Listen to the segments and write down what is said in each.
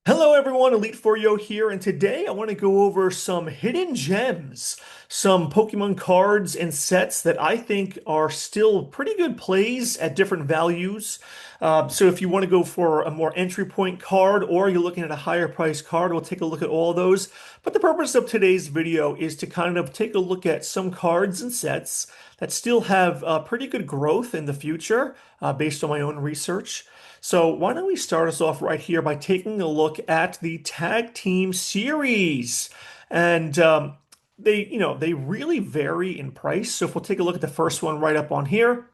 Hello everyone, Elite For Yo here, and today I want to go over some hidden gems, some Pokemon cards and sets that I think are still pretty good plays at different values. So if you want to go for a more entry point card or you're looking at a higher price card, we'll take a look at all of those. But the purpose of today's video is to kind of take a look at some cards and sets that still have pretty good growth in the future based on my own research. So why don't we start us off right here by taking a look at the tag team series. And they really vary in price. So if we'll take a look at the first one right up on here,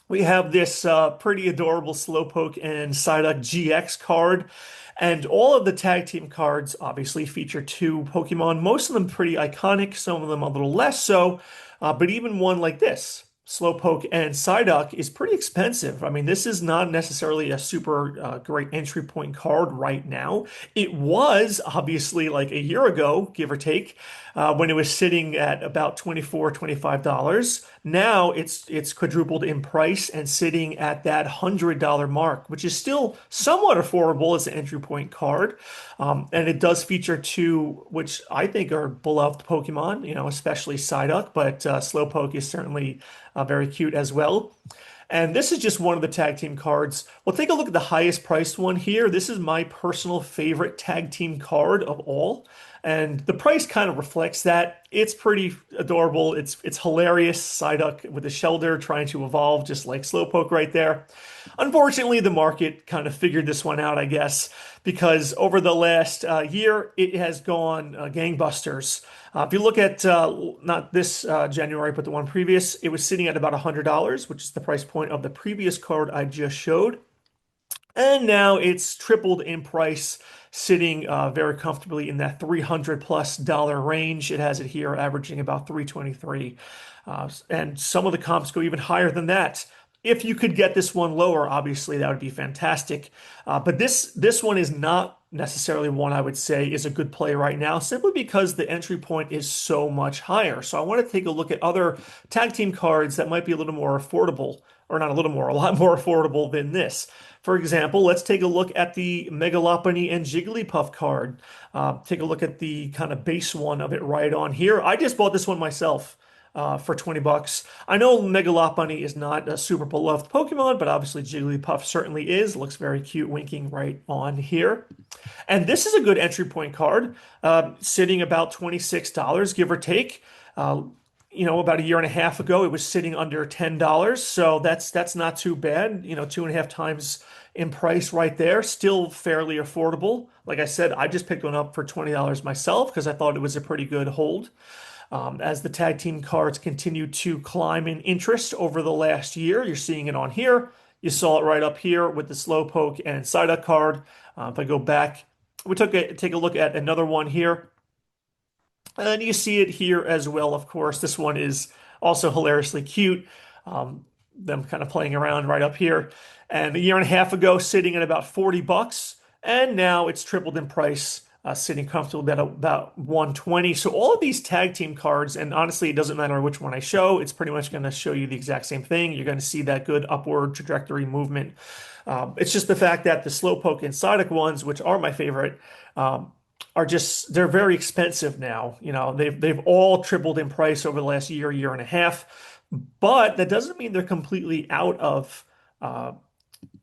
we have this pretty adorable Slowpoke and Psyduck GX card. And all of the tag team cards obviously feature two Pokemon, most of them pretty iconic, some of them a little less so. But even one like this, Slowpoke and Psyduck, is pretty expensive. I mean, this is not necessarily a super great entry point card right now. It was obviously like a year ago, give or take, when it was sitting at about $24, $25. Now it's quadrupled in price and sitting at that $100 mark, which is still somewhat affordable as an entry point card. And it does feature two, which I think are beloved Pokemon, especially Psyduck, but Slowpoke is certainly very cute as well. And this is just one of the tag team cards. We'll take a look at the highest priced one here. This is my personal favorite tag team card of all. And the price kind of reflects that. It's pretty adorable. It's hilarious. Psyduck with a Shelder trying to evolve just like Slowpoke right there. Unfortunately, the market kind of figured this one out, I guess, because over the last year, it has gone gangbusters. If you look at not this January, but the one previous, it was sitting at about $100, which is the price point of the previous card I just showed. And now it's tripled in price, sitting very comfortably in that $300+ range. It has it here averaging about 323. And some of the comps go even higher than that. If you could get this one lower, obviously that would be fantastic. But this one is not necessarily one I would say is a good play right now, simply because the entry point is so much higher. So I want to take a look at other tag team cards that might be a little more affordable, or not a little more, a lot more affordable than this. For example, let's take a look at the Mega Lopunny and Jigglypuff card. Take a look at the kind of base one of it right on here. I just bought this one myself for 20 bucks. I know Mega Lopunny is not a super beloved Pokemon, but obviously Jigglypuff certainly is. Looks very cute winking right on here. And this is a good entry point card, sitting about $26, give or take. About a year and a half ago, it was sitting under $10. So that's not too bad. 2.5 times in price right there. Still fairly affordable. Like I said, I just picked one up for $20 myself because I thought it was a pretty good hold. As the tag team cards continue to climb in interest over the last year, you're seeing it on here. You saw it right up here with the Slowpoke and Psyduck card. If I go back, take a look at another one here. And you see it here as well, of course. This one is also hilariously cute. Them kind of playing around right up here. And a year and a half ago, sitting at about 40 bucks. And now it's tripled in price, sitting comfortably at about 120. So all of these tag team cards, and honestly, it doesn't matter which one I show. It's pretty much going to show you the exact same thing. You're going to see that good upward trajectory movement. It's just the fact that the Slowpoke and Psyduck ones, which are my favorite, they're very expensive now. They've all tripled in price over the last year and a half, but that doesn't mean they're completely out of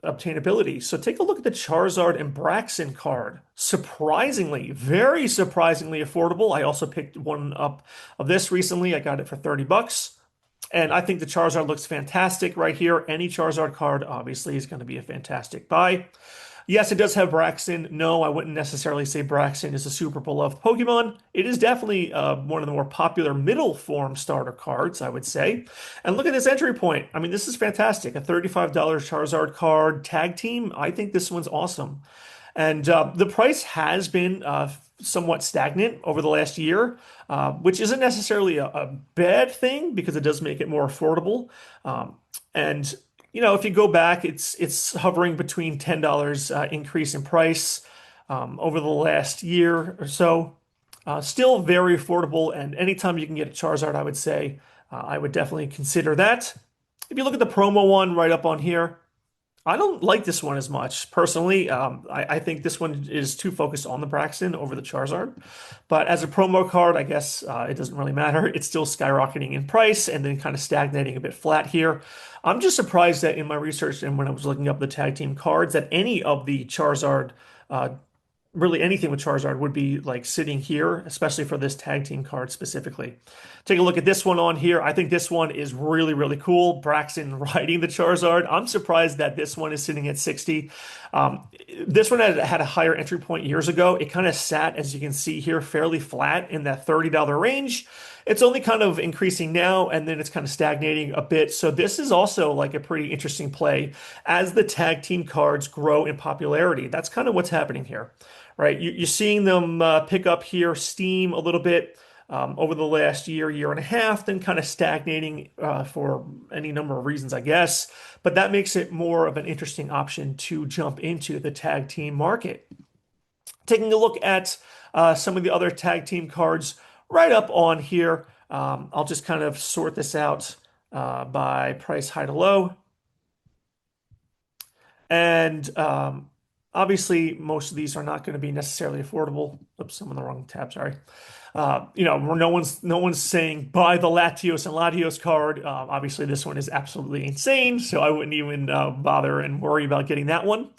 obtainability. So take a look at the Charizard and Braixen card. Surprisingly, very surprisingly affordable. I also picked one up of this recently. I got it for 30 bucks. And I think the Charizard looks fantastic right here. Any Charizard card obviously is going to be a fantastic buy. Yes, it does have Braixen. No, I wouldn't necessarily say Braixen is a super beloved Pokemon. It is definitely one of the more popular middle form starter cards, I would say. And look at this entry point. I mean, this is fantastic. A $35 Charizard card tag team. I think this one's awesome. And the price has been somewhat stagnant over the last year, which isn't necessarily a bad thing because it does make it more affordable. And if you go back, it's hovering between $10 increase in price over the last year or so. Still very affordable, and anytime you can get a Charizard, I would say I would definitely consider that. If you look at the promo one right up on here, I don't like this one as much personally. I think this one is too focused on the Braxton over the Charizard. But as a promo card, I guess it doesn't really matter. It's still skyrocketing in price and then kind of stagnating a bit flat here. I'm just surprised that in my research and when I was looking up the tag team cards, that any of the Charizard uh, really anything with Charizard would be like sitting here, especially for this tag team card specifically. Take a look at this one on here. I think this one is really, really cool. Braxton riding the Charizard. I'm surprised that this one is sitting at 60. Um, this one had a higher entry point years ago. It kind of sat, as you can see here, fairly flat in that $30 range. It's only kind of increasing now, and then it's kind of stagnating a bit. So this is also like a pretty interesting play as the tag team cards grow in popularity. That's kind of what's happening here, right? You're seeing them pick up here, steam a little bit over the last year, year and a half, then kind of stagnating for any number of reasons, I guess. But that makes it more of an interesting option to jump into the tag team market. Taking a look at some of the other tag team cards right up on here. I'll just kind of sort this out by price high to low. And obviously, most of these are not going to be necessarily affordable. Oops, I'm on the wrong tab, sorry. No one's saying buy the Latios and Latios card. Obviously, this one is absolutely insane, so I wouldn't even bother and worry about getting that one.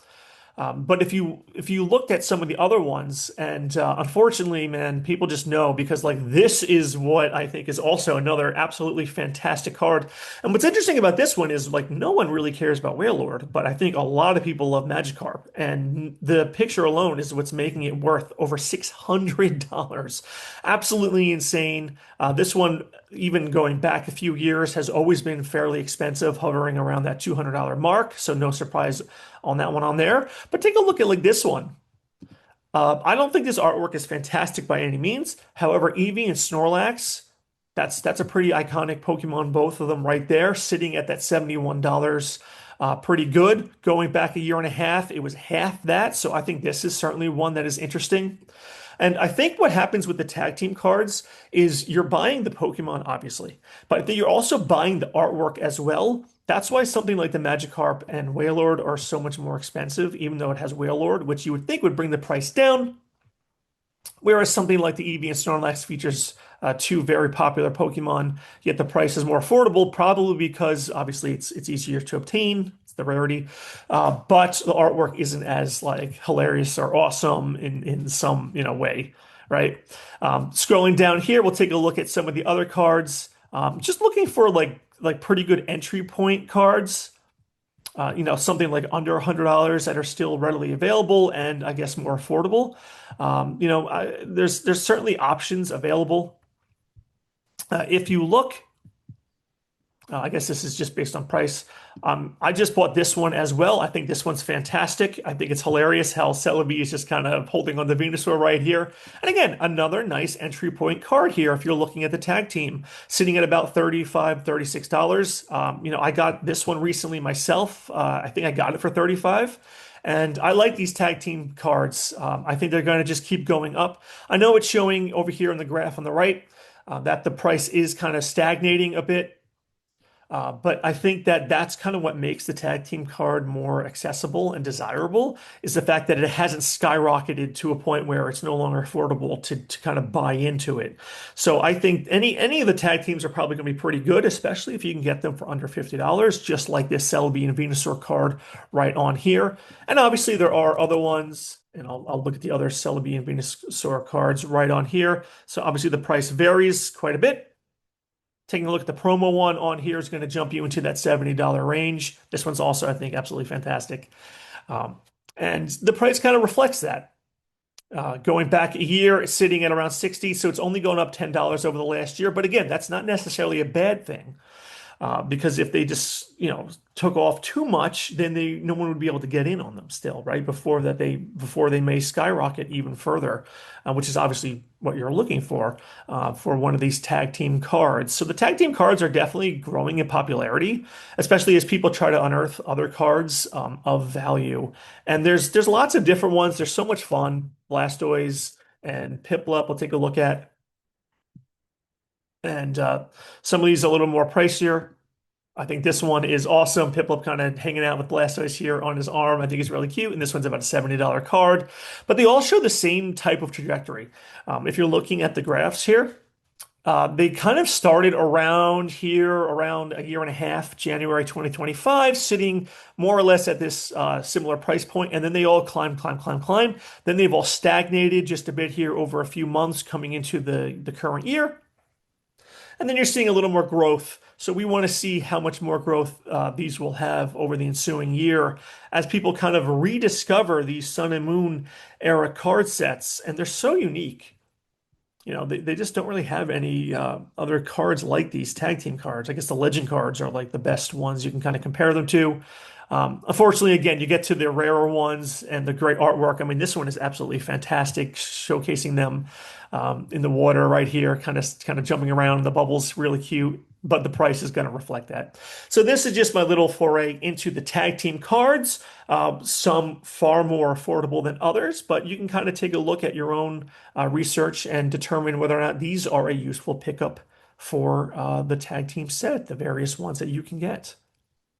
But if you looked at some of the other ones, and unfortunately, man, people just know because like this is what I think is also another absolutely fantastic card. And what's interesting about this one is like no one really cares about Wailord, but I think a lot of people love Magikarp, and the picture alone is what's making it worth over $600. Absolutely insane. This one, even going back a few years, has always been fairly expensive, hovering around that $200 mark. So no surprise on that one on there. But take a look at like this one. I don't think this artwork is fantastic by any means. However, Eevee and Snorlax, that's a pretty iconic Pokemon, both of them right there, sitting at that $71. Pretty good. Going back a year and a half, it was half that. So I think this is certainly one that is interesting. And I think what happens with the tag team cards is you're buying the Pokemon, obviously, but you're also buying the artwork as well. That's why something like the Magikarp and Wailord are so much more expensive, even though it has Wailord, which you would think would bring the price down. Whereas something like the Eevee and Snorlax features two very popular Pokemon, yet the price is more affordable, probably because obviously it's easier to obtain. It's the rarity, but the artwork isn't as like hilarious or awesome in some way, right? Scrolling down here, we'll take a look at some of the other cards. Just looking for like pretty good entry point cards. Something like under $100 that are still readily available and I guess more affordable. There's certainly options available. If you look, I guess this is just based on price. I just bought this one as well. I think this one's fantastic. I think it's hilarious how Celebi is just kind of holding on the Venusaur right here. And again, another nice entry point card here if you're looking at the tag team, sitting at about $35, $36. I got this one recently myself. I think I got it for $35. And I like these tag team cards. I think they're going to just keep going up. I know it's showing over here in the graph on the right that the price is kind of stagnating a bit. But I think that that's kind of what makes the tag team card more accessible and desirable is the fact that it hasn't skyrocketed to a point where it's no longer affordable to kind of buy into it. So I think any of the tag teams are probably going to be pretty good, especially if you can get them for under $50, just like this Celebi and Venusaur card right on here. And obviously there are other ones. And I'll look at the other Celebi and Venusaur cards right on here. So obviously the price varies quite a bit. Taking a look at the promo one on here is going to jump you into that $70 range. This one's also, I think, absolutely fantastic. And the price kind of reflects that. Going back a year, it's sitting at around 60, so it's only going up $10 over the last year. But again, that's not necessarily a bad thing. Because if they just, took off too much, then no one would be able to get in on them still, right? Before they may skyrocket even further, which is obviously what you're looking for one of these tag team cards. So the tag team cards are definitely growing in popularity, especially as people try to unearth other cards of value. And there's lots of different ones. There's so much fun. Blastoise and Piplup we'll take a look at. And some of these a little more pricier. I think this one is awesome. Piplup kind of hanging out with Blastoise here on his arm. I think is really cute. And this one's about a $70 card. But they all show the same type of trajectory. If you're looking at the graphs here, they kind of started around here, around a year and a half, January 2025, sitting more or less at this similar price point, and then they all climb, climb, climb, climb. Then they've all stagnated just a bit here over a few months coming into the current year. And then you're seeing a little more growth. So we want to see how much more growth these will have over the ensuing year as people kind of rediscover these Sun and Moon era card sets. And they're so unique. You know, they just don't really have any other cards like these tag team cards. I guess the legend cards are like the best ones you can kind of compare them to. Unfortunately, again, you get to the rarer ones and the great artwork. I mean, this one is absolutely fantastic, showcasing them in the water right here, kind of jumping around. The bubbles really cute, but the price is going to reflect that. So this is just my little foray into the tag team cards. Some far more affordable than others, but you can kind of take a look at your own research and determine whether or not these are a useful pickup for the tag team set, the various ones that you can get.